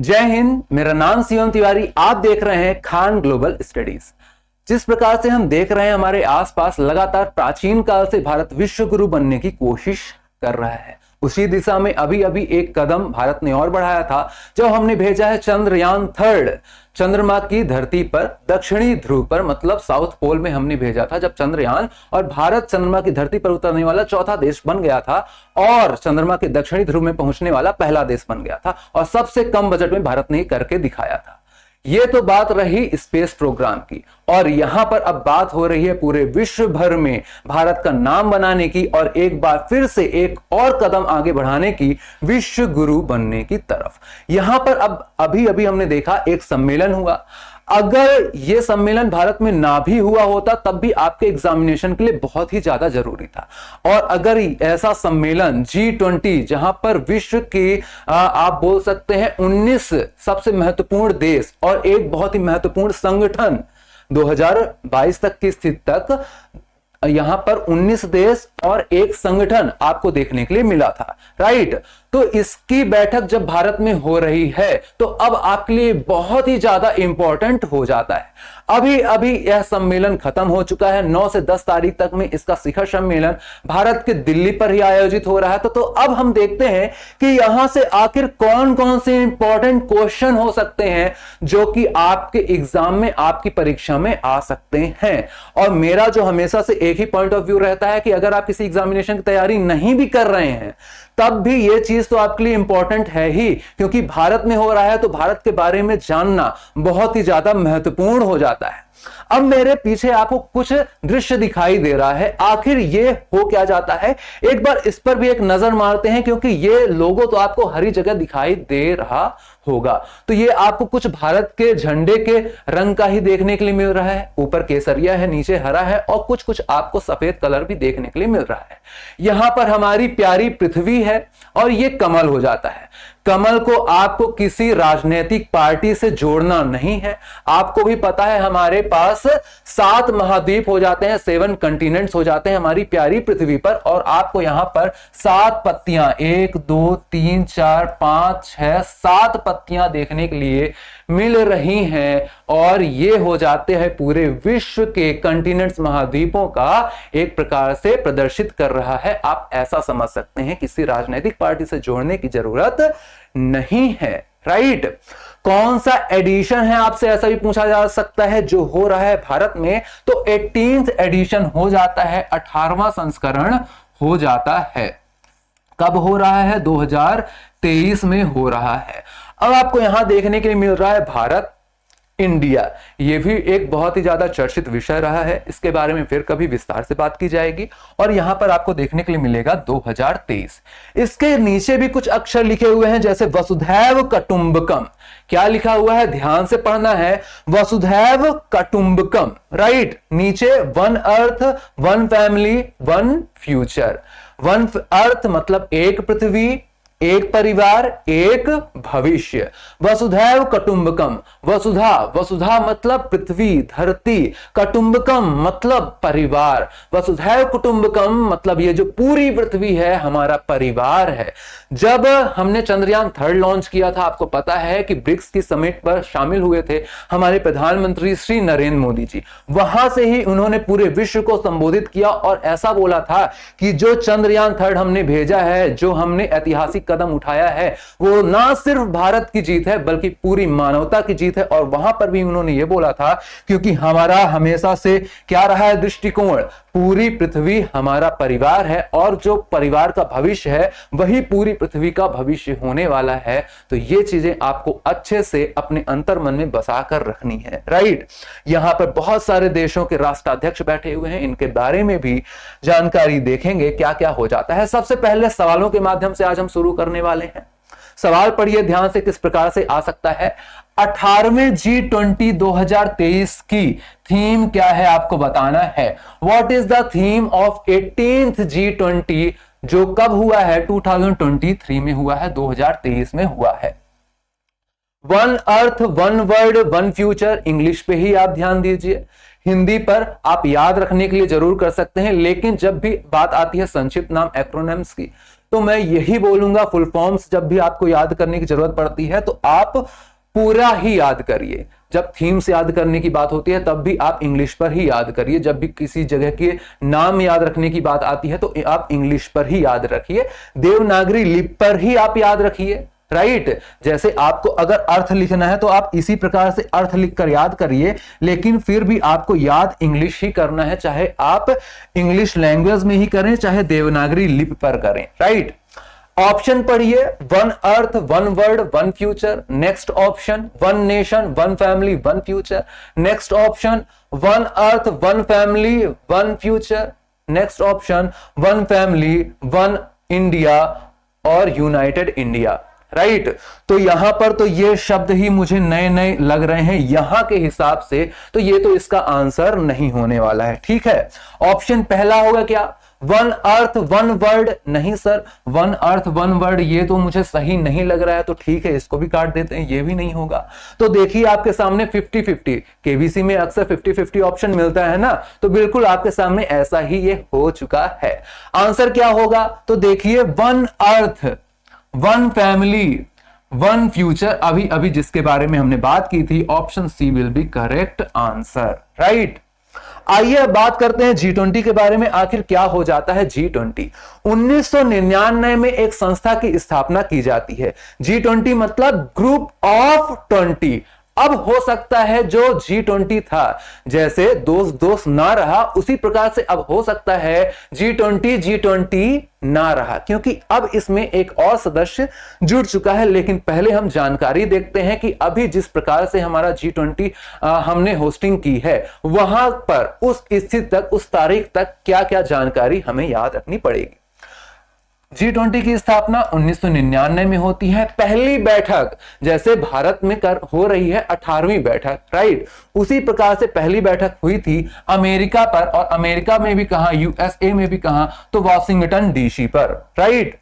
जय हिंद। मेरा नाम शिवम तिवारी। आप देख रहे हैं खान ग्लोबल स्टडीज। जिस प्रकार से हम देख रहे हैं हमारे आसपास लगातार प्राचीन काल से भारत विश्व गुरु बनने की कोशिश कर रहा है, उसी दिशा में अभी अभी एक कदम भारत ने और बढ़ाया था जब हमने भेजा है चंद्रयान 3 चंद्रमा की धरती पर, दक्षिणी ध्रुव पर, मतलब साउथ पोल में हमने भेजा था जब चंद्रयान, और भारत चंद्रमा की धरती पर उतरने वाला चौथा देश बन गया था और चंद्रमा के दक्षिणी ध्रुव में पहुंचने वाला पहला देश बन गया था और सबसे कम बजट में भारत ने करके दिखाया था। ये तो बात रही स्पेस प्रोग्राम की, और यहां पर अब बात हो रही है पूरे विश्व भर में भारत का नाम बनाने की और एक बार फिर से एक और कदम आगे बढ़ाने की, विश्व गुरु बनने की तरफ। यहां पर अब अभी अभी हमने देखा एक सम्मेलन हुआ। अगर यह सम्मेलन भारत में ना भी हुआ होता तब भी आपके एग्जामिनेशन के लिए बहुत ही ज्यादा जरूरी था। और अगर ऐसा सम्मेलन G20, जहां पर विश्व के आप बोल सकते हैं 19 सबसे महत्वपूर्ण देश और एक बहुत ही महत्वपूर्ण संगठन 2022 तक की स्थिति तक यहां पर 19 देश और एक संगठन आपको देखने के लिए मिला था, राइट। तो इसकी बैठक जब भारत में हो रही है तो अब आपके लिए बहुत ही ज्यादा इंपॉर्टेंट हो जाता है। अभी अभी यह सम्मेलन खत्म हो चुका है, 9 से 10 तारीख तक में इसका शिखर सम्मेलन भारत के दिल्ली पर ही आयोजित हो रहा है। तो अब हम देखते हैं कि यहां से आखिर कौन कौन से इंपॉर्टेंट क्वेश्चन हो सकते हैं जो कि आपके एग्जाम में, आपकी परीक्षा में आ सकते हैं। और मेरा जो हमेशा से एक ही पॉइंट ऑफ व्यू रहता है कि अगर आप किसी एग्जामिनेशन की तैयारी नहीं भी कर रहे हैं तब भी यह चीज तो आपके लिए इंपॉर्टेंट है ही, क्योंकि भारत में हो रहा है तो भारत के बारे में जानना बहुत ही ज्यादा महत्वपूर्ण हो जाता है। अब मेरे पीछे आपको कुछ दृश्य दिखाई दे रहा है, आखिर ये हो क्या जाता है, एक बार इस पर भी एक नजर मारते हैं, क्योंकि ये लोगो तो आपको हर जगह दिखाई दे रहा होगा। तो ये आपको कुछ भारत के झंडे के रंग का ही देखने के लिए मिल रहा है, ऊपर केसरिया है, नीचे हरा है और कुछ कुछ आपको सफेद कलर भी देखने के लिए मिल रहा है। यहां पर हमारी प्यारी पृथ्वी है और ये कमल हो जाता है। कमल को आपको किसी राजनीतिक पार्टी से जोड़ना नहीं है। आपको भी पता है हमारे पास 7 महाद्वीप हो जाते हैं, 7 कंटिनेंट्स हो जाते हैं हमारी प्यारी पृथ्वी पर, और आपको यहां पर 7 पत्तियां, 1 2 3 4 5 6 7 पत्तियां देखने के लिए मिल रही हैं। और ये हो जाते हैं पूरे विश्व के कंटिनेंट्स, महाद्वीपों का एक प्रकार से प्रदर्शित कर रहा है। आप ऐसा समझ सकते हैं किसी राजनीतिक पार्टी से जोड़ने की जरूरत नहीं है, राइट। कौन सा एडिशन है, आपसे ऐसा भी पूछा जा सकता है जो हो रहा है भारत में, तो 18th एडिशन हो जाता है, 18वां संस्करण हो जाता है। कब हो रहा है? 2023 में हो रहा है। अब आपको यहां देखने के लिए मिल रहा है भारत, इंडिया। यह भी एक बहुत ही ज्यादा चर्चित विषय रहा है, इसके बारे में फिर कभी विस्तार से बात की जाएगी। और यहां पर आपको देखने के लिए मिलेगा 2023। इसके नीचे भी कुछ अक्षर लिखे हुए हैं जैसे वसुधैव कुटुंबकम। क्या लिखा हुआ है? ध्यान से पढ़ना है, वसुधैव कुटुंबकम, राइट। नीचे one earth, one family, one future. One earth मतलब एक पृथ्वी, एक परिवार, एक भविष्य। वसुधैव कुटुंबकम, वसुधा, वसुधा मतलब पृथ्वी, धरती, कुटुंबकम मतलब परिवार। वसुधैव कुटुंबकम मतलब ये जो पूरी पृथ्वी है हमारा परिवार है। जब हमने चंद्रयान 3 लॉन्च किया था, आपको पता है कि ब्रिक्स की समिट पर शामिल हुए थे हमारे प्रधानमंत्री श्री नरेंद्र मोदी जी। वहां से ही उन्होंने पूरे विश्व को संबोधित किया और ऐसा बोला था कि जो चंद्रयान 3 हमने भेजा है, जो हमने ऐतिहासिक कदम उठाया है, वो ना सिर्फ भारत की जीत है बल्कि पूरी मानवता की जीत है। और वहां पर भी उन्होंने ये बोला था, क्योंकि हमारा हमेशा से क्या रहा है दृष्टिकोण, पूरी पृथ्वी हमारा परिवार है और जो परिवार का भविष्य है वही पूरी पृथ्वी का भविष्य होने वाला है। तो ये चीजें आपको अच्छे से अपने अंतर्मन में बसा कर रखनी है, राइट। यहां पर बहुत सारे देशों के राष्ट्राध्यक्ष बैठे हुए हैं, इनके बारे में भी जानकारी देखेंगे क्या क्या हो जाता है। सबसे पहले सवालों के माध्यम से आज हम शुरू करने वाले हैं। सवाल पढ़िए ध्यान से, किस प्रकार से आ सकता है। 18वें G20 2023 की थीम क्या है आपको बताना है। What is the theme of 18th G20, जो कब हुआ है? 2023 में हुआ है, 2023 में हुआ है। One earth, one world, one future. English पे ही आप ध्यान दीजिए, हिंदी पर आप याद रखने के लिए जरूर कर सकते हैं, लेकिन जब भी बात आती है संक्षिप्त नाम, एक्रोनिम्स की, तो मैं यही बोलूंगा, फुल फॉर्म्स जब भी आपको याद करने की जरूरत पड़ती है तो आप पूरा ही याद करिए। जब थीम्स याद करने की बात होती है तब भी आप इंग्लिश पर ही याद करिए। जब भी किसी जगह के नाम याद रखने की बात आती है तो आप इंग्लिश पर ही याद रखिए, देवनागरी लिपि पर ही आप याद रखिए। राइट, जैसे आपको अगर अर्थ लिखना है तो आप इसी प्रकार से अर्थ लिखकर याद करिए, लेकिन फिर भी आपको याद इंग्लिश ही करना है, चाहे आप इंग्लिश लैंग्वेज में ही करें चाहे देवनागरी लिपि पर करें। राइट, ऑप्शन पढ़िए, one earth one world one future. Next option, one nation one family one future. Next option, one earth one family one future. Next option, one family one India और United India. Right, तो यहां पर तो ये शब्द ही मुझे नए नए लग रहे हैं यहां के हिसाब से, तो ये तो इसका आंसर नहीं होने वाला है। ठीक है, ऑप्शन पहला होगा क्या, वन अर्थ वन वर्ल्ड? नहीं sir, one earth one world ये तो मुझे सही नहीं लग रहा है, तो ठीक है इसको भी काट देते हैं, ये भी नहीं होगा। तो देखिए आपके सामने 50-50, केबीसी में अक्सर 50-50 ऑप्शन मिलता है ना, तो बिल्कुल आपके सामने ऐसा ही ये हो चुका है। आंसर क्या होगा, तो देखिए one earth one family one future, अभी अभी जिसके बारे में हमने बात की थी, option C will be correct answer. Right, आइए अब बात करते हैं G20 के बारे में। आखिर क्या हो जाता है G20? 1999 में एक संस्था की स्थापना की जाती है। G20 मतलब ग्रुप ऑफ 20। अब हो सकता है जो G20 था, जैसे दोस्त दोस्त ना रहा, उसी प्रकार से अब हो सकता है G20 ना रहा, क्योंकि अब इसमें एक और सदस्य जुड़ चुका है। लेकिन पहले हम जानकारी देखते हैं कि अभी जिस प्रकार से हमारा G20 हमने होस्टिंग की है, वहां पर उस स्थिति तक, उस तारीख तक क्या क्या जानकारी हमें याद रखनी पड़ेगी। G20 की स्थापना 1999 में होती है। पहली बैठक जैसे भारत में हो रही है 18वीं बैठक, राइट, उसी प्रकार से पहली बैठक हुई थी अमेरिका पर, और अमेरिका में भी कहां, यूएसए में भी कहां, तो वॉशिंगटन डीसी पर। राइट,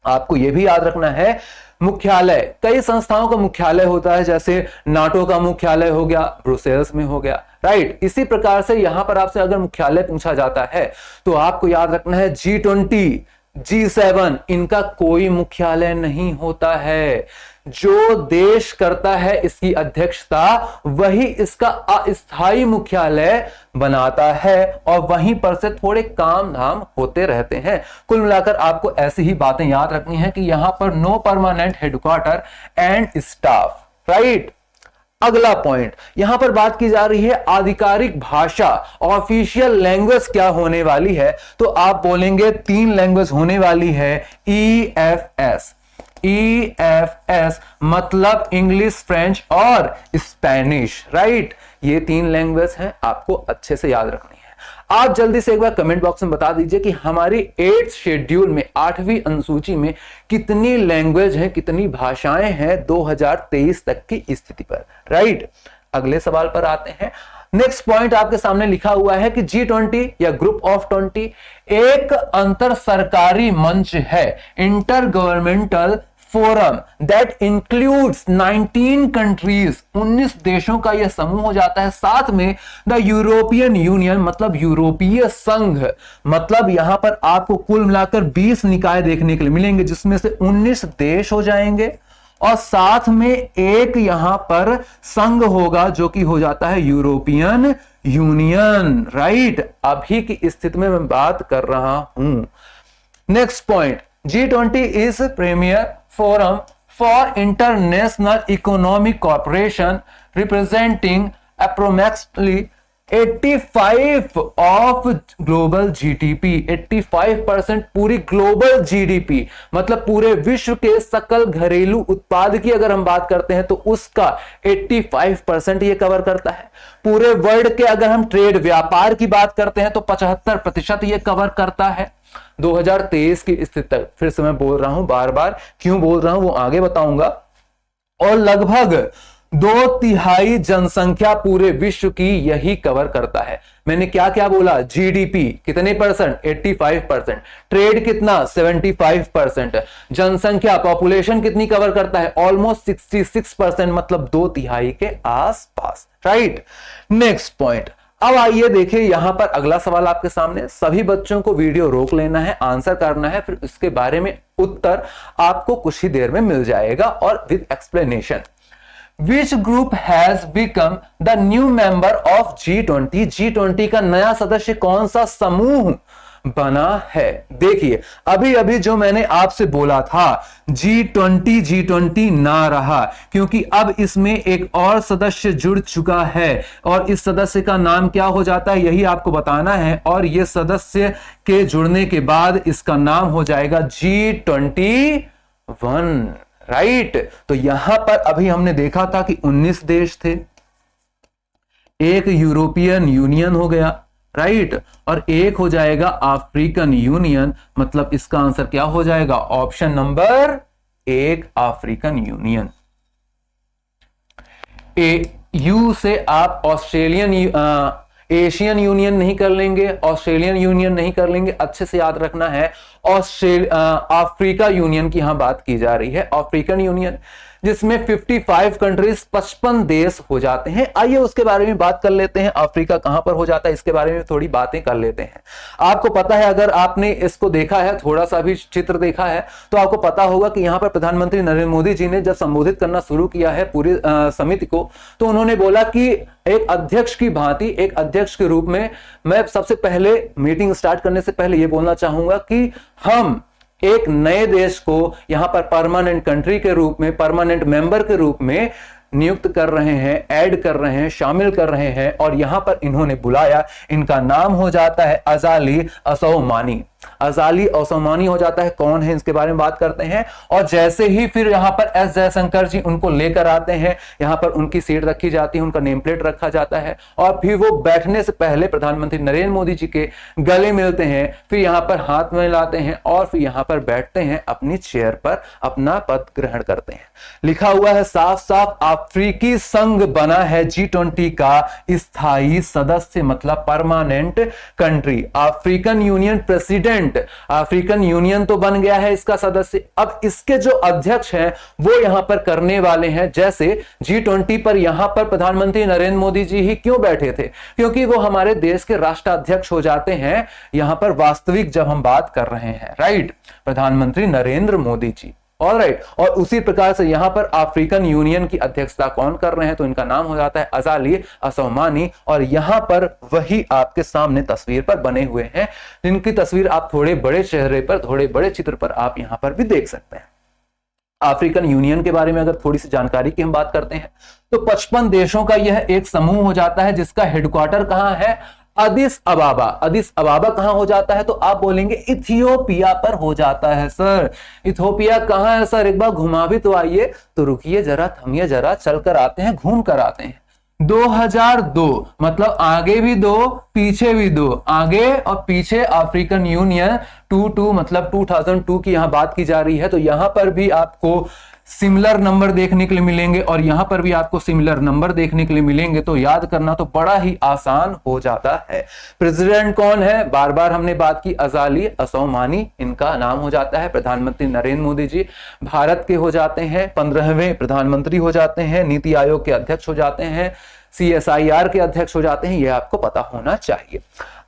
आपको यह भी याद रखना है मुख्यालय, कई संस्थाओं का मुख्यालय होता है, जैसे नाटो का मुख्यालय हो गया, ब्रुसेल्स में हो गया। राइट, इसी प्रकार से यहां पर आपसे अगर मुख्यालय पूछा जाता है तो आपको याद रखना है G20 G7 इनका कोई मुख्यालय नहीं होता है। जो देश करता है इसकी अध्यक्षता, वही इसका अस्थायी मुख्यालय बनाता है, और वहीं पर से थोड़े काम धाम होते रहते हैं। कुल मिलाकर आपको ऐसी ही बातें याद रखनी है कि यहां पर no permanent headquarter and staff. Right, अगला पॉइंट, यहां पर बात की जा रही है आधिकारिक भाषा, ऑफिशियल लैंग्वेज क्या होने वाली है, तो आप बोलेंगे 3 लैंग्वेज होने वाली है, EFS। EFS मतलब इंग्लिश, फ्रेंच और स्पेनिश। राइट, ये 3 लैंग्वेज हैं, आपको अच्छे से याद रखनी है। आप जल्दी से एक बार कमेंट बॉक्स में बता दीजिए कि हमारी 8th शेड्यूल में, 8वीं अनुसूची में कितनी लैंग्वेज है, कितनी भाषाएं हैं 2023 तक की स्थिति पर। राइट, अगले सवाल पर आते हैं। नेक्स्ट पॉइंट आपके सामने लिखा हुआ है कि G20 या ग्रुप ऑफ 20 एक अंतर सरकारी मंच है, inter governmental forum that includes 19 countries, 19 देशों का यह समूह हो जाता है। साथ में द यूरोपियन यूनियन मतलब यूरोपीय संघ, मतलब यहां पर आपको कुल मिलाकर 20 निकाय देखने के लिए मिलेंगे, जिसमें से 19 देश हो जाएंगे, और साथ में एक यहां पर संघ होगा जो कि हो जाता है यूरोपियन यूनियन। राइट, अभी की स्थिति में मैं बात कर रहा हूं। Next point, G20 is premier forum for international economic cooperation representing approximately 85 of global GDP। 85% पूरी ग्लोबल GDP मतलब पूरे विश्व के सकल घरेलू उत्पाद की अगर हम बात करते हैं तो उसका 85% ये कवर करता है। पूरे वर्ल्ड के अगर हम ट्रेड व्यापार की बात करते हैं तो 75% ये कवर करता है 2023 की स्थिति तक। फिर से मैं बोल रहा हूं, बार बार क्यों बोल रहा हूं वो आगे बताऊंगा। और लगभग 2/3 जनसंख्या पूरे विश्व की यही कवर करता है। मैंने क्या क्या बोला, GDP कितने परसेंट, 85%, ट्रेड कितना, 75%, जनसंख्या पॉपुलेशन कितनी कवर करता है, ऑलमोस्ट 66%, मतलब 2/3 के आसपास। राइट, नेक्स्ट पॉइंट, अब आइए देखिए यहां पर अगला सवाल आपके सामने। सभी बच्चों को वीडियो रोक लेना है, आंसर करना है, फिर इसके बारे में उत्तर आपको कुछ ही देर में मिल जाएगा और with explanation. Which group has become the new member of G20? G20 का नया सदस्य कौन सा समूह बना है? देखिए अभी अभी जो मैंने आपसे बोला था G20 ना रहा, क्योंकि अब इसमें एक और सदस्य जुड़ चुका है और इस सदस्य का नाम क्या हो जाता है यही आपको बताना है। और यह सदस्य के जुड़ने के बाद इसका नाम हो जाएगा G21, राइट। तो यहां पर अभी हमने देखा था कि 19 देश थे, एक यूरोपियन यूनियन हो गया, राइट, और एक हो जाएगा अफ्रीकन यूनियन। मतलब इसका आंसर क्या हो जाएगा? Option number 1 African union. You से आप एशियन यूनियन नहीं कर लेंगे, ऑस्ट्रेलियन यूनियन नहीं कर लेंगे, अच्छे से याद रखना है अफ्रीका यूनियन की यहां बात की जा रही है। अफ्रीकन यूनियन जिसमें 55 कंट्रीज 55 देश हो जाते हैं। आइए उसके बारे में बात कर लेते हैं। अफ्रीका कहां पर हो जाता है इसके बारे में थोड़ी बातें कर लेते हैं। आपको पता है, अगर आपने इसको देखा है, थोड़ा सा भी चित्र देखा है, तो आपको पता होगा कि यहां पर प्रधानमंत्री नरेंद्र मोदी जी ने जब संबोधित करना शुरू किया है पूरी समिति को, तो उन्होंने बोला कि एक अध्यक्ष की भांति, एक अध्यक्ष के रूप में मैं सबसे पहले मीटिंग स्टार्ट करने से पहले यह बोलना चाहूंगा कि हम एक नए देश को यहां पर परमानेंट कंट्री के रूप में, परमानेंट मेंबर के रूप में नियुक्त कर रहे हैं, ऐड कर रहे हैं, शामिल कर रहे हैं। और यहां पर इन्होंने बुलाया, इनका नाम हो जाता है अजाली असौमानी। अजाली असौमानी हो जाता है। कौन है इसके बारे में बात करते हैं। और जैसे ही फिर यहां पर एस जयशंकर जी उनको लेकर आते हैं, यहां पर उनकी सीट रखी जाती है, उनका नेम प्लेट रखा जाता है, और फिर वो बैठने से पहले प्रधानमंत्री नरेंद्र मोदी जी के गले मिलते हैं, फिर यहां पर हाथ मिलाते हैं और फिर यहां पर बैठते हैं, अपनी चेयर पर अपना पद ग्रहण करते हैं। लिखा हुआ है साफ साफ, अफ्रीकी संघ बना है G20 का स्थायी सदस्य, मतलब permanent country. African union president, African union तो बन गया है इसका सदस्य। अब इसके जो अध्यक्ष हैं वो यहां पर करने वाले हैं। जैसे G20 पर यहां पर प्रधानमंत्री नरेंद्र मोदी जी ही क्यों बैठे थे? क्योंकि वो हमारे देश के राष्ट्राध्यक्ष हो जाते हैं यहां पर वास्तविक जब हम बात कर रहे हैं, राइट, प्रधानमंत्री नरेंद्र मोदी जी। ऑलराइट, और उसी प्रकार से यहां पर अफ्रीकन यूनियन की अध्यक्षता कौन कर रहे हैं? तो इनका नाम हो जाता है अजाली असौमानी। और यहां पर वही आपके सामने तस्वीर पर बने हुए हैं, जिनकी तस्वीर आप थोड़े बड़े चेहरे पर, थोड़े बड़े चित्र पर आप यहां पर भी देख सकते हैं। अफ्रीकन यूनियन के बारे में अगर थोड़ी सी जानकारी की हम बात करते हैं तो 55 देशों का यह एक समूह हो जाता है, जिसका हेडक्वार्टर कहां है? अदिस अबाबा। अदिस अबाबा कहां हो जाता है? तो आप बोलेंगे इथियोपिया पर हो जाता है। सर इथियोपिया कहां है सर? एक बार घुमा भी तो आइए। तो रुकिए जरा, थमिए जरा, चलकर आते हैं, घूम कर आते हैं। 2002 मतलब आगे भी 2 पीछे भी 2, आगे और पीछे अफ्रीकन यूनियन। 22 मतलब 2002 की यहां बात की जा रही है। तो यहां पर भी आपको सिमिलर नंबर देखने के लिए मिलेंगे और यहां पर भी आपको सिमिलर नंबर देखने के लिए मिलेंगे। तो याद करना तो बड़ा ही आसान हो जाता है। प्रेसिडेंट कौन है? बार बार हमने बात की, अजाली असौमानी इनका नाम हो जाता है। प्रधानमंत्री नरेंद्र मोदी जी भारत के हो जाते हैं, 15वें प्रधानमंत्री हो जाते हैं, नीति आयोग के अध्यक्ष हो जाते हैं, CSIR के अध्यक्ष हो जाते हैं। यह आपको पता होना चाहिए।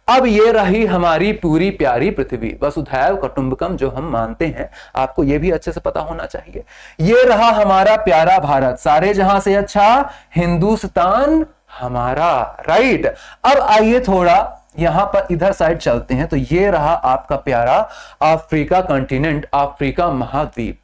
अब ये रही हमारी पूरी प्यारी पृथ्वी, वसुधैव कुटुंबकम जो हम मानते हैं, आपको ये भी अच्छे से पता होना चाहिए। ये रहा हमारा प्यारा भारत, सारे जहां से अच्छा हिंदुस्तान हमारा, राइट। अब आइए थोड़ा यहां पर इधर साइड चलते हैं। तो ये रहा आपका प्यारा अफ्रीका कॉन्टिनेंट, अफ्रीका महाद्वीप।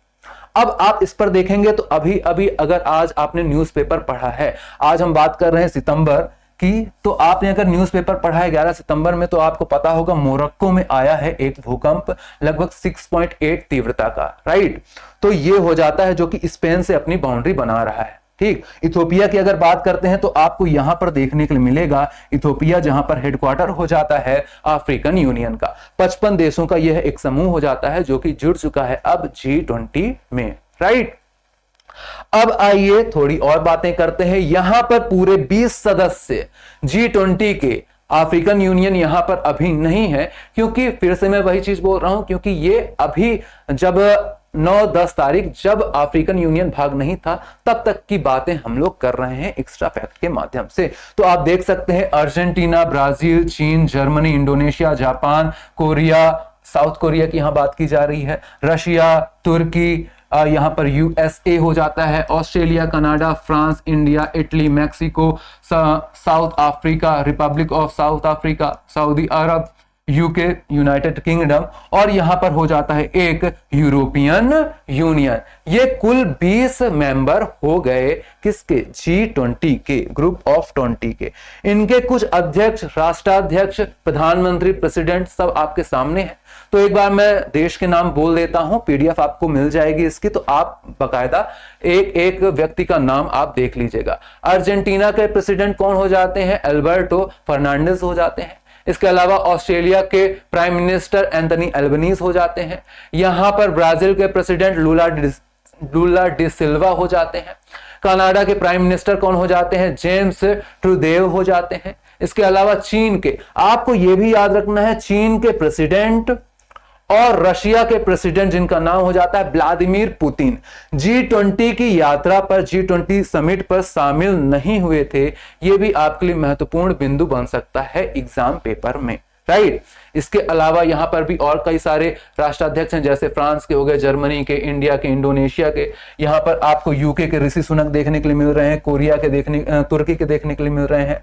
अब आप इस पर देखेंगे तो अभी अभी अगर आज आपने न्यूज़पेपर पढ़ा है, आज हम बात कर रहे हैं सितंबर की, तो आपने अगर न्यूज़पेपर पढ़ा है 11 सितंबर में, तो आपको पता होगा मोरक्को में आया है एक भूकंप लगभग 6.8 तीव्रता का, राइट। तो ये हो जाता है जो कि स्पेन से अपनी बाउंड्री बना रहा है, ठीक। इथियोपिया की अगर बात करते हैं तो आपको यहां पर देखने के लिए मिलेगा इथियोपिया, जहां पर हेडक्वार्टर हो जाता है अफ्रीकन यूनियन का। 55 देशों का यह एक समूह हो जाता है जो कि जुड़ चुका है अब G20 में, राइट। अब आइए थोड़ी और बातें करते हैं। यहां पर पूरे 20 सदस्य G20 के, अफ्रीकन यूनियन यहां पर अभी नहीं है, क्योंकि फिर से मैं वही चीज बोल रहा हूं, क्योंकि ये अभी जब 9-10 तारीख जब अफ्रीकन यूनियन भाग नहीं था तब तक की बातें हम लोग कर रहे हैं एक्स्ट्रा फैक्ट के माध्यम से। तो आप देख सकते हैं अर्जेंटीना, ब्राजील, चीन, Germany, Indonesia, Japan, Korea, south Korea की यहां बात की जा रही है, रशिया, तुर्की, यहां पर यूएसए हो जाता है, Australia, Canada, France, India, Italy, Mexico, south Africa, Republic of south Africa, Saudi Arab, UK, United kingdom, और यहां पर हो जाता है एक यूरोपियन यूनियन। ये कुल 20 मेंबर हो गए किसके? G20 के, ग्रुप ऑफ 20 के। इनके कुछ अध्यक्ष, राष्ट्राध्यक्ष, प्रधानमंत्री, प्रेसिडेंट सब आपके सामने हैं। तो एक बार मैं देश के नाम बोल देता हूं, पीडीएफ आपको मिल जाएगी इसकी, तो आप बकायदा एक एक व्यक्ति का नाम आप देख लीजिएगा। अर्जेंटीना के प्रेसिडेंट कौन हो जाते हैं? अल्बर्टो फर्नांडिस हो जाते हैं। इसके अलावा ऑस्ट्रेलिया के प्राइम मिनिस्टर एंथनी अल्बनीज हो जाते हैं। यहां पर ब्राजील के प्रेसिडेंट लूला डी सिल्वा हो जाते हैं। कनाडा के प्राइम मिनिस्टर कौन हो जाते हैं? जेम्स ट्रूदेव हो जाते हैं। इसके अलावा चीन के, आपको यह भी याद रखना है, चीन के प्रेसिडेंट और रशिया के प्रेसिडेंट जिनका नाम हो जाता है व्लादिमीर पुतिन, G20 की यात्रा पर, G20 समिट पर शामिल नहीं हुए थे। यह भी आपके लिए महत्वपूर्ण बिंदु बन सकता है एग्जाम पेपर में, राइट। इसके अलावा यहां पर भी और कई सारे राष्ट्राध्यक्ष हैं, जैसे फ्रांस के हो गए, जर्मनी के, इंडिया के, इंडोनेशिया के। यहां पर आपको यूके के ऋषि सुनक देखने के लिए मिल रहे हैं, कोरिया के तुर्की के देखने के लिए मिल रहे हैं,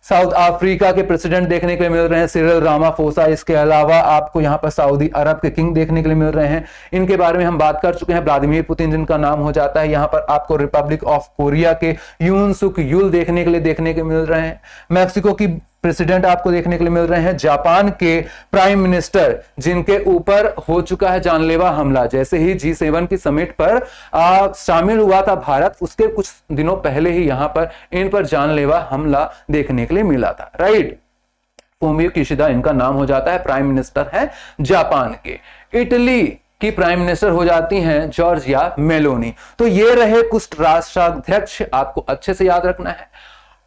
साउथ अफ्रीका के प्रेसिडेंट देखने के लिए मिल रहे हैं, सिरिल रामाफोसा। इसके अलावा आपको यहां पर सऊदी अरब के किंग देखने के लिए मिल रहे हैं। इनके बारे में हम बात कर चुके हैं, व्लादिमीर पुतिन जिनका नाम हो जाता है। यहां पर आपको रिपब्लिक ऑफ कोरिया के यून सुक यूल देखने के मिल रहे हैं। मैक्सिको की प्रेसिडेंट आपको देखने के लिए मिल रहे हैं। जापान के प्राइम मिनिस्टर जिनके ऊपर हो चुका है जानलेवा हमला, जैसे ही G7 की समिट पर शामिल हुआ था भारत, उसके कुछ दिनों पहले ही यहां पर इन पर जानलेवा हमला देखने के लिए मिला था, राइट। फूमियो किशिदा इनका नाम हो जाता है, प्राइम मिनिस्टर है जापान के। इटली की प्राइम मिनिस्टर हो जाती हैं जॉर्जिया मेलोनी। तो ये रहे कुछ राष्ट्राध्यक्ष, आपको अच्छे से याद रखना है।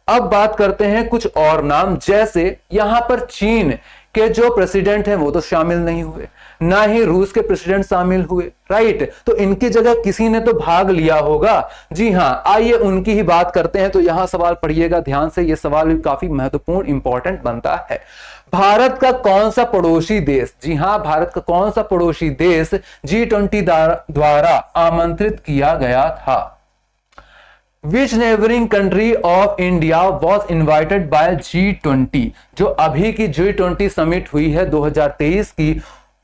अब बात करते हैं कुछ और नाम, जैसे यहां पर चीन के जो प्रेसिडेंट हैं वो तो शामिल नहीं हुए, ना ही रूस के प्रेसिडेंट शामिल हुए, राइट। तो इनकी जगह किसी ने तो भाग लिया होगा। जी हां, आइए उनकी ही बात करते हैं। तो यहां सवाल पढ़िएगा ध्यान से, यह सवाल भी काफी महत्वपूर्ण इंपॉर्टेंट बनता है। भारत का कौन सा पड़ोसी देश, जी हां, भारत का कौन सा पड़ोसी देश G20 द्वारा आमंत्रित किया गया था? Which neighboring country of India was invited by G20? जो अभी की G20 समिट हुई है 2023 की,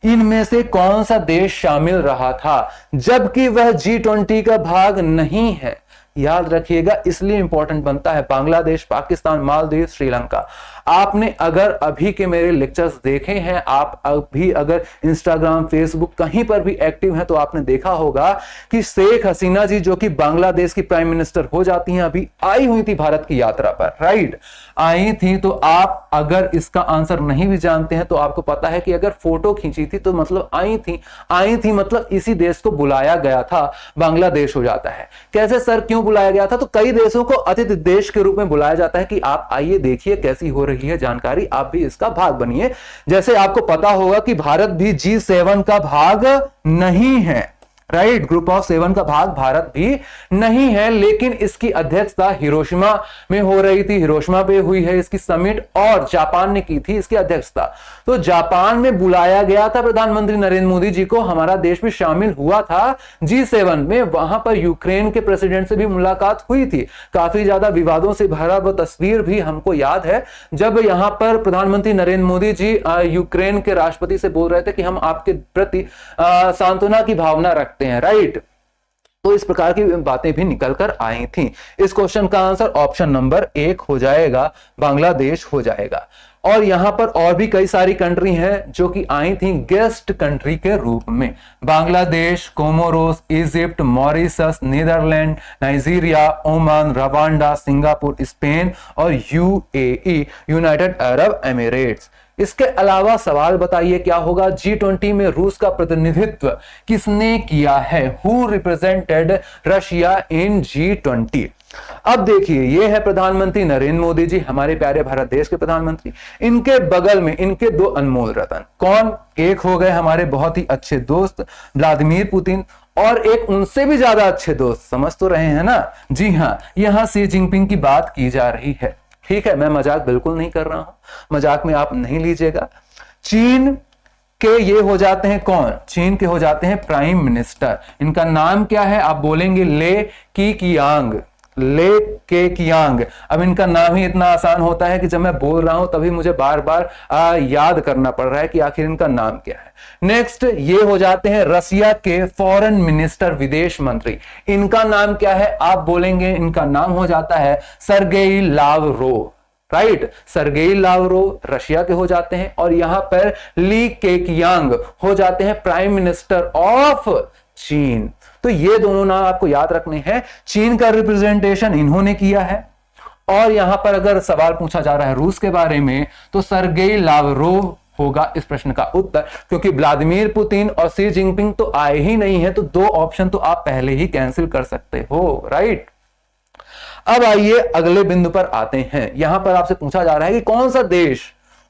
इनमें से कौन सा देश शामिल रहा था, जबकि वह G20 का भाग नहीं है? याद रखिएगा, इसलिए इंपॉर्टेंट बनता है। बांग्लादेश, पाकिस्तान, मालदीव, श्रीलंका। आपने अगर अभी के मेरे लेक्चर्स देखे हैं, आप अभी अगर इंस्टाग्राम, फेसबुक कहीं पर भी एक्टिव हैं, तो आपने देखा होगा कि शेख हसीना जी जो कि बांग्लादेश की प्राइम मिनिस्टर हो जाती हैं, अभी आई हुई थी भारत की यात्रा पर, राइट, आई थी। तो आप अगर इसका आंसर नहीं भी जानते हैं तो आपको पता है कि अगर फोटो खींची थी तो मतलब आई थी मतलब इसी देश को बुलाया गया था, बांग्लादेश हो जाता है। कैसे सर, क्यों बुलाया गया था? तो कई देशों को अतिथि देश के रूप में बुलाया जाता है कि आप आइए, देखिए कैसी हो रही है जानकारी, आप भी इसका भाग बनिए। जैसे आपको पता होगा कि भारत भी G7 का भाग नहीं है, राइट, ग्रुप ऑफ 7 का भाग भारत भी नहीं है, लेकिन इसकी अध्यक्षता हिरोशिमा में हो रही थी, हिरोशिमा पे हुई है इसकी समिट, और जापान ने की थी इसकी अध्यक्षता। तो जापान में बुलाया गया था प्रधानमंत्री नरेंद्र मोदी जी को, हमारा देश भी शामिल हुआ था G7 में। वहां पर यूक्रेन के प्रेसिडेंट से भी मुलाकात हुई थी, काफी ज्यादा विवादों से भरा वो तस्वीर भी हमको याद है, जब यहां पर प्रधानमंत्री नरेंद्र मोदी जी यूक्रेन के राष्ट्रपति से बोल रहे थे कि हम आपके प्रति सांत्वना की भावना रखते हैं, राइट। तो इस प्रकार की बातें भी निकल कर आई थी। इस क्वेश्चन का आंसर ऑप्शन नंबर 1 हो जाएगा, बांग्लादेश हो जाएगा। और यहां पर और भी कई सारी कंट्री हैं जो कि आई थी गेस्ट कंट्री के रूप में, Bangladesh, Comoros, Egypt, Mauritius, Netherland, Nigeria, Oman, Rwanda, Singapore, Spain और UAE, यूनाइटेड अरब एमिरेट्स। इसके अलावा सवाल बताइए क्या होगा, G20 में रूस का प्रतिनिधित्व किसने किया है? Who represented Russia in G20? अब देखिए, ये है प्रधानमंत्री नरेंद्र मोदी जी, हमारे प्यारे भारत देश के प्रधानमंत्री। इनके बगल में इनके 2 अनमोल रतन, कौन? एक हो गए हमारे बहुत ही अच्छे दोस्त व्लादिमीर पुतिन, और एक उनसे भी ज्यादा अच्छे दोस्त, समझ तो रहे हैं ना? जी हाँ, यहां शी जिनपिंग की बात की जा रही है। ठीक है, मैं मजाक बिल्कुल नहीं कर रहा हूं, मजाक में आप नहीं लीजिएगा। चीन के ये हो जाते हैं कौन? चीन के हो जाते हैं प्राइम मिनिस्टर। इनका नाम क्या है? आप बोलेंगे ले कियांग, ले के कियांग। अब इनका नाम ही इतना आसान होता है कि जब मैं बोल रहा हूं तभी मुझे बार बार याद करना पड़ रहा है कि आखिर इनका नाम क्या है। नेक्स्ट ये हो जाते हैं रसिया के फॉरेन मिनिस्टर, विदेश मंत्री। इनका नाम क्या है? आप बोलेंगे इनका नाम हो जाता है Sergei Lavrov. Right, Sergei Lavrov Russia के हो जाते हैं। और यहां पर ली केकियांग हो जाते हैं प्राइम मिनिस्टर ऑफ चीन। तो ये दोनों नाम आपको याद रखने हैं। चीन का रिप्रेजेंटेशन इन्होंने किया है। और यहां पर अगर सवाल पूछा जा रहा है रूस के बारे में तो सरगेई लावरोव होगा इस प्रश्न का उत्तर, क्योंकि व्लादिमीर पुतिन और शी जिनपिंग तो आए ही नहीं है, तो दो ऑप्शन तो आप पहले ही कैंसिल कर सकते हो। राइट, अब आइए अगले बिंदु पर आते हैं। यहां पर आपसे पूछा जा रहा है कि कौन सा देश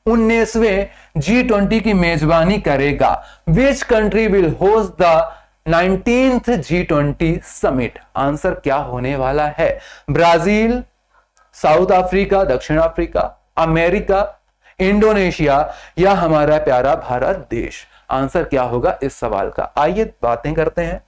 19वें G20 की मेजबानी करेगा? Which country will host the 19th G20 summit? Answer क्या होने वाला है? ब्राजील, साउथ अफ्रीका, दक्षिण अफ्रीका, अमेरिका, इंडोनेशिया या हमारा प्यारा भारत देश? आंसर क्या होगा इस सवाल का? आइए बातें करते हैं।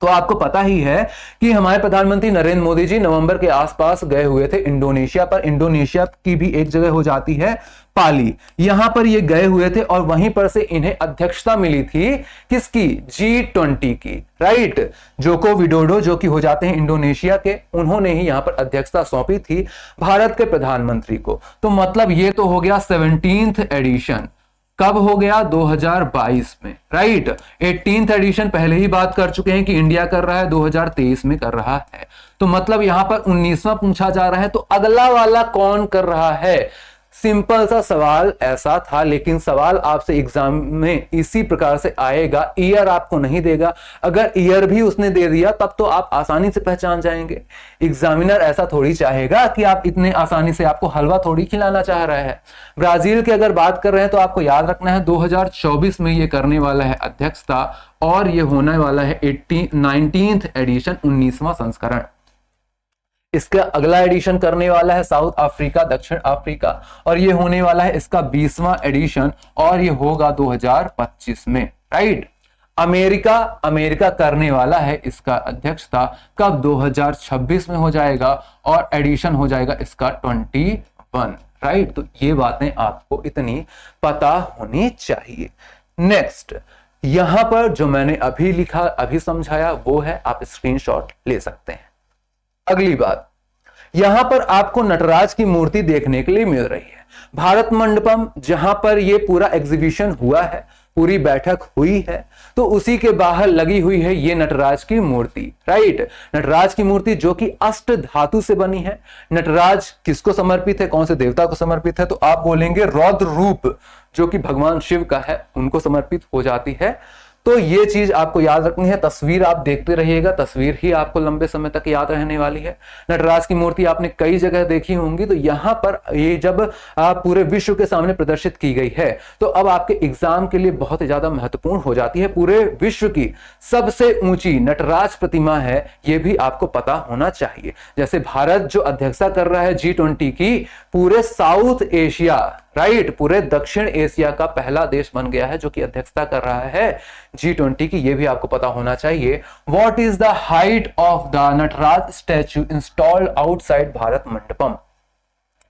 तो आपको पता ही है कि हमारे प्रधानमंत्री नरेंद्र मोदी जी नवंबर के आसपास गए हुए थे इंडोनेशिया पर। इंडोनेशिया की भी एक जगह हो जाती है पाली, यहां पर ये गए हुए थे और वहीं पर से इन्हें अध्यक्षता मिली थी किसकी? G20 की। राइट, जोको विडोडो जो कि हो जाते हैं इंडोनेशिया के, उन्होंने ही यहां पर अध्यक्षता सौंपी थी भारत के प्रधानमंत्री को। तो मतलब ये तो हो गया 17th एडिशन। कब हो गया? 2022 में। राइट, 18th एडिशन पहले ही बात कर चुके हैं कि इंडिया कर रहा है, 2023 में कर रहा है। तो मतलब यहां पर 19वां पूछा जा रहा है, तो अगला वाला कौन कर रहा है? सिंपल सा सवाल ऐसा था, लेकिन सवाल आपसे एग्जाम में इसी प्रकार से आएगा, ईयर आपको नहीं देगा। अगर ईयर भी उसने दे दिया तब तो आप आसानी से पहचान जाएंगे। एग्जामिनर ऐसा थोड़ी चाहेगा कि आप इतने आसानी से, आपको हलवा थोड़ी खिलाना चाह रहा है। ब्राजील की अगर बात कर रहे हैं तो आपको याद रखना है 2024 में ये करने वाला है अध्यक्षता, और ये होने वाला है 19th एडिशन, 19वां संस्करण। इसका अगला एडिशन करने वाला है साउथ अफ्रीका, दक्षिण अफ्रीका, और ये होने वाला है इसका 20वां एडिशन, और ये होगा 2025 में। राइट, अमेरिका करने वाला है इसका अध्यक्षता कब? 2026 में हो जाएगा, और एडिशन हो जाएगा इसका 21। राइट, तो ये बातें आपको इतनी पता होनी चाहिए। नेक्स्ट, यहां पर जो मैंने अभी लिखा, अभी समझाया, वो है, आप स्क्रीनशॉट ले सकते हैं। अगली बात, यहां पर आपको नटराज की मूर्ति देखने के लिए मिल रही है। भारत मंडपम जहां पर ये पूरा एग्जीबिशन हुआ है, पूरी बैठक हुई है, तो उसी के बाहर लगी हुई है ये नटराज की मूर्ति। राइट, नटराज की मूर्ति जो कि अष्ट धातु से बनी है। नटराज किसको समर्पित है? कौन से देवता को समर्पित है? तो आप बोलेंगे रौद्र रूप, जो कि भगवान शिव का है, उनको समर्पित हो जाती है। तो ये चीज आपको याद रखनी है। तस्वीर आप देखते रहिएगा, तस्वीर ही आपको लंबे समय तक याद रहने वाली है। नटराज की मूर्ति आपने कई जगह देखी होंगी, तो यहां पर ये जब पूरे विश्व के सामने प्रदर्शित की गई है तो अब आपके एग्जाम के लिए बहुत ज्यादा महत्वपूर्ण हो जाती है। पूरे विश्व की सबसे ऊंची नटराज प्रतिमा है, ये भी आपको पता होना चाहिए। जैसे भारत जो अध्यक्षता कर रहा है G20 की, पूरे साउथ एशिया, राइट, पूरे दक्षिण एशिया का पहला देश बन गया है जो कि अध्यक्षता कर रहा है G20 की, ये भी आपको पता होना चाहिए। What is the height of the Nataraja statue installed outside Bharat Mandapam?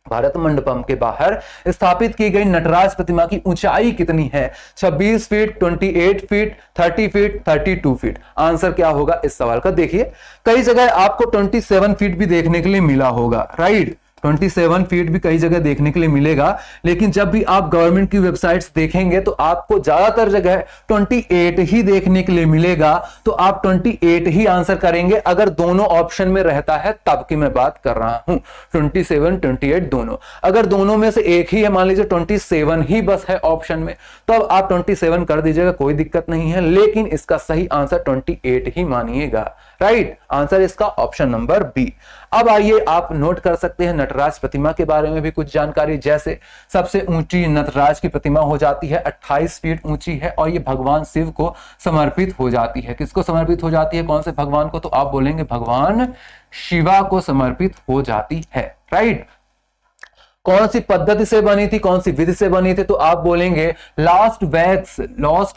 Bharat Mandapam के बाहर स्थापित की गई नटराज प्रतिमा की ऊंचाई कितनी है? 26 feet, 28 feet, 30 feet, 32 feet. Answer क्या होगा इस सवाल का? देखिए, कई जगह आपको 27 फीट भी देखने के लिए मिला होगा। राइट, 27 फीट भी कई जगह देखने के लिए मिलेगा, लेकिन जब भी आप गवर्नमेंट की वेबसाइट्स देखेंगे तो आपको ज्यादातर जगह 28 ही देखने के लिए मिलेगा। तो आप 28 ही आंसर करेंगे अगर दोनों ऑप्शन में रहता है, तब की मैं बात कर रहा हूं। 27, 28 दोनों। अगर दोनों में से एक ही है, मान लीजिए 27 ही बस है ऑप्शन में, तो अब आप 27 कर दीजिएगा, कोई दिक्कत नहीं है, लेकिन इसका सही आंसर 28 ही मानिएगा। राइट, आंसर इसका ऑप्शन नंबर बी। अब आइए आप नोट कर सकते हैं नटराज प्रतिमा के बारे में भी कुछ जानकारी, जैसे सबसे ऊंची नटराज की प्रतिमा हो जाती है 28 फीट ऊंची है और ये भगवान शिव को समर्पित हो जाती है। किसको समर्पित हो जाती है, कौन से भगवान को, तो आप बोलेंगे भगवान शिवा को समर्पित हो जाती है, राइट। कौन सी पद्धति से बनी थी, कौन सी विधि से बनी थी, तो आप बोलेंगे लॉस्ट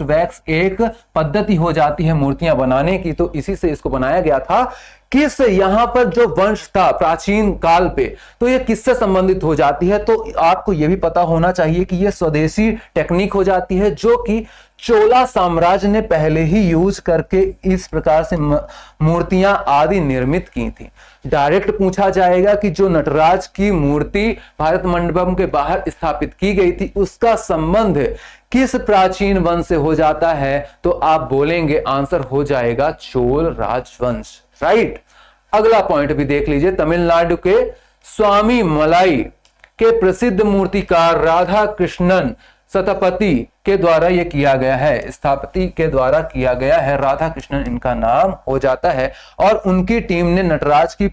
वैक्स एक पद्धति हो जाती है मूर्तियां बनाने की, तो इसी से इसको बनाया गया था। किस यहां पर जो वंश था प्राचीन काल पे, तो ये किससे संबंधित हो जाती है, तो आपको यह भी पता होना चाहिए कि यह स्वदेशी टेक्निक हो जाती है जो कि चोला साम्राज्य ने पहले ही यूज करके इस प्रकार से मूर्तियां आदि निर्मित की थी। डायरेक्ट पूछा जाएगा कि जो नटराज की मूर्ति भारत मंडपम के बाहर स्थापित की गई थी उसका संबंध किस प्राचीन वंश से हो जाता है, तो आप बोलेंगे आंसर हो जाएगा चोल राजवंश, राइट। अगला पॉइंट भी देख लीजिए, तमिलनाडु के स्वामी मलाई के प्रसिद्ध मूर्तिकार राधा कृष्णन सतपति के द्वारा यह किया गया है, स्थापति के द्वारा किया गया है, राधा कृष्णन इनका नाम हो जाता है और उनकी टीम ने नटराज की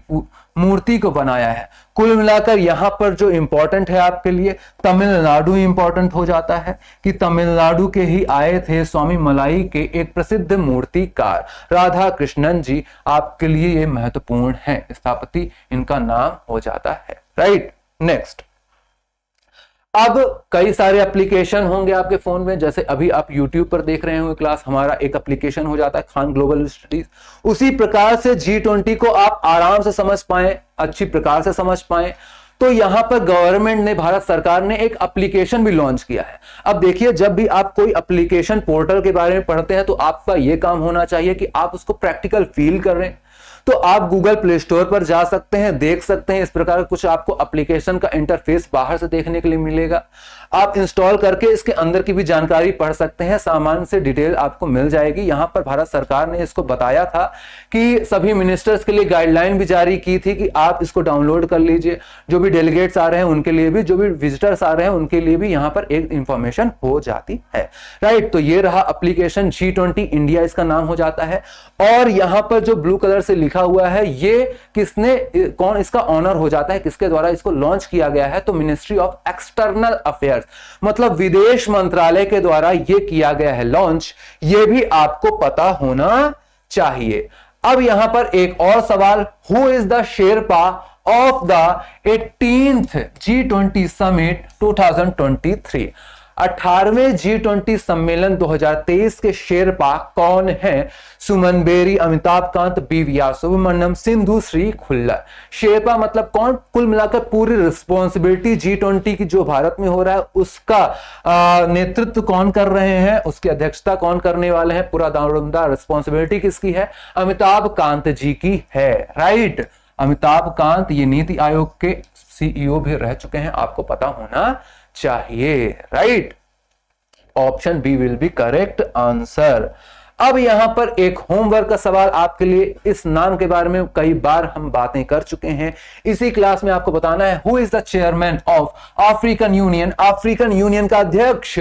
मूर्ति को बनाया है। कुल मिलाकर यहां पर जो इंपॉर्टेंट है आपके लिए तमिलनाडु इंपॉर्टेंट हो जाता है कि तमिलनाडु के ही आए थे स्वामी मलाई के एक प्रसिद्ध मूर्तिकार राधा कृष्णन जी, आपके लिए ये महत्वपूर्ण है, स्थापति इनका नाम हो जाता है, राइट। नेक्स्ट, अब कई सारे एप्लीकेशन होंगे आपके फोन में, जैसे अभी आप YouTube पर देख रहे होंगे क्लास, हमारा एक एप्लीकेशन हो जाता है खान ग्लोबल स्टडीज। उसी प्रकार से G20 को आप आराम से समझ पाए, अच्छी प्रकार से समझ पाए, तो यहां पर गवर्नमेंट ने, भारत सरकार ने एक एप्लीकेशन भी लॉन्च किया है। अब देखिए, जब भी आप कोई एप्लीकेशन पोर्टल के बारे में पढ़ते हैं तो आपका यह काम होना चाहिए कि आप उसको प्रैक्टिकल फील करें। तो आप गूगल प्ले स्टोर पर जा सकते हैं, देख सकते हैं, इस प्रकार कुछ आपको एप्लीकेशन का इंटरफेस बाहर से देखने के लिए मिलेगा। आप इंस्टॉल करके इसके अंदर की भी जानकारी पढ़ सकते हैं, सामान्य से डिटेल आपको मिल जाएगी। यहां पर भारत सरकार ने इसको बताया था कि सभी मिनिस्टर्स के लिए गाइडलाइन भी जारी की थी कि आप इसको डाउनलोड कर लीजिए, जो भी डेलीगेट्स आ रहे हैं उनके लिए भी, जो भी विजिटर्स आ रहे हैं उनके लिए भी यहां पर एक इंफॉर्मेशन हो जाती है, राइट। तो ये रहा एप्लीकेशन G20 इंडिया इसका नाम हो जाता है। और यहां पर जो ब्लू कलर से लिखा हुआ है, ये किसने, कौन इसका ऑनर हो जाता है, किसके द्वारा इसको लॉन्च किया गया है, तो मिनिस्ट्री ऑफ एक्सटर्नल अफेयर्स, मतलब विदेश मंत्रालय के द्वारा यह किया गया है लॉन्च। यह भी आपको पता होना चाहिए। अब यहां पर एक और सवाल, who is the Sherpa of the 18th G20 summit 2023? 18वें G20 सम्मेलन 2023 के शेरपा कौन हैं? सुमन बेरी, अमिताभ कांत, BVR सुब्रमण्यम, सिंधु श्री खुल्लर। शेरपा मतलब कौन? कुल मिलाकर पूरी रिस्पॉन्सिबिलिटी G20 की जो भारत में हो रहा है उसका नेतृत्व कौन कर रहे हैं, उसकी अध्यक्षता कौन करने वाले हैं, पूरा दारोमदार रिस्पॉन्सिबिलिटी किसकी है? अमिताभ कांत जी की है, राइट। अमिताभ कांत ये नीति आयोग के CEO भी रह चुके हैं, आपको पता होना चाहिए, right. Option B will be correct answer. अब यहां पर एक होमवर्क का सवाल आपके लिए, इस नाम के बारे में कई बार हम बातें कर चुके हैं, इसी क्लास में आपको बताना है, who is the chairman of African Union? African Union का अध्यक्ष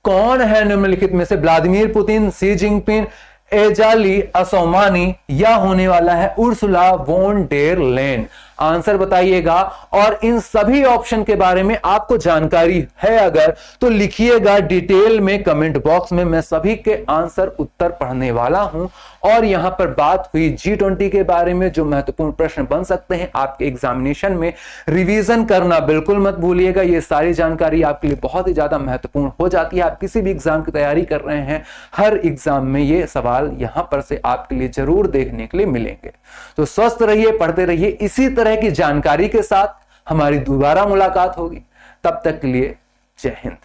कौन है निम्नलिखित में से? Vladimir Putin, Xi Jinping, Azali Assoumani, या होने वाला है उर्सुला वोन डेर लेन? आंसर बताइएगा। और इन सभी ऑप्शन के बारे में आपको जानकारी है अगर, तो लिखिएगा डिटेल में कमेंट बॉक्स में, मैं सभी के आंसर उत्तर पढ़ने वाला हूं। और यहां पर बात हुई G20 के बारे में, जो महत्वपूर्ण प्रश्न बन सकते हैं आपके एग्जामिनेशन में, रिवीजन करना बिल्कुल मत भूलिएगा। ये सारी जानकारी आपके लिए बहुत ही ज्यादा महत्वपूर्ण हो जाती है। आप किसी भी एग्जाम की तैयारी कर रहे हैं, हर एग्जाम में ये सवाल यहां पर से आपके लिए जरूर देखने के लिए मिलेंगे। तो स्वस्थ रहिए, पढ़ते रहिए, इसी तरह की जानकारी के साथ हमारी दोबारा मुलाकात होगी। तब तक के लिए जय हिंद।